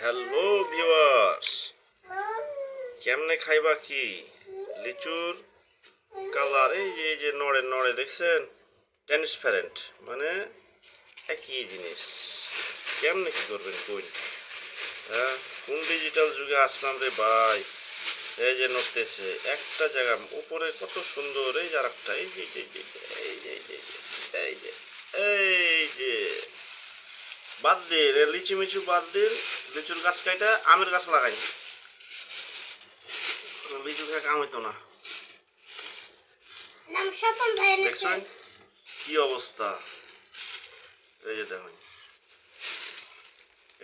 Hello viewers, কেমনে খাইবা কি লিচুর কালার? এই যে নড়ে নড়ে দেখছেন, ট্রান্সপারেন্ট, মানে একই জিনিস। কেমনে কি করবেন কই? হ্যাঁ, কোন ডিজিটাল যুগে আসলাম রে ভাই। এই যে নড়তেছে একটা জায়গা উপরে, কত সুন্দর। এই যে আরেকটা, এই যে এই যে এই যে এই যে এই যে এই যে বাদ দিন লিচু মিচু, বাদ দিন লিচুর গাছ কাইটা আমের গাছ লাগাই। লিচু খেয়ে কাম হইতো না। দেখছেন কি অবস্থা? এই যে দেখেন,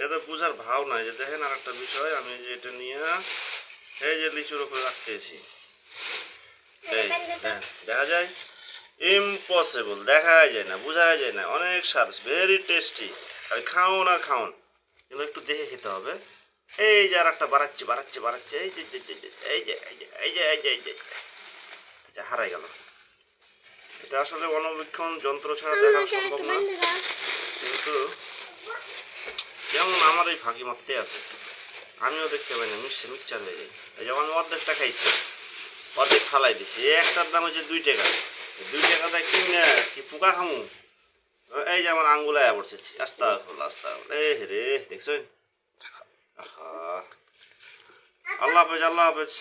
এটা বুঝার ভাও নাই। যে দেখেন আর একটা বিষয়, আমি যে এটা নিয়ে এই যে লিচুর উপরে রাখতেছি, দেখা যায় ইম্পসিবল, দেখা যায় না, বোঝা যায় না। অনেক স্বাদ, ভেরি টেস্টি। আর খাওন আর খাওন, কিন্তু একটু দেখে খেতে হবে। এই যে আর একটা বাড়াচ্ছে বাড়াচ্ছে বাড়াচ্ছে, এই যে এই যে এই যে এই যে এই যে এই যে এই যে হারাই গেল। এটা আসলে অনবীক্ষণ যন্ত্র ছাড়া দেখা সম্ভব না, কিন্তু যেমন আমার এই ফাঁকি মারতে আছে, আমিও দেখতে পাই না, মিক্সচার হয়ে যাই। এই যেমন আমি অর্ধেকটা খাইছি, অর্ধেক ফালাই দিছি। একটার দাম হচ্ছে 2 টাকা। 2 টাকা দেয় কিনে কি পোকা খামু? এই যে আমার আঙ্গুলে আয়া পড়ছে, আস্তা খোলা আস্তা। এই রে দেখছেন? আল্লাহ হাফেজ, আল্লাহ হাফেজ।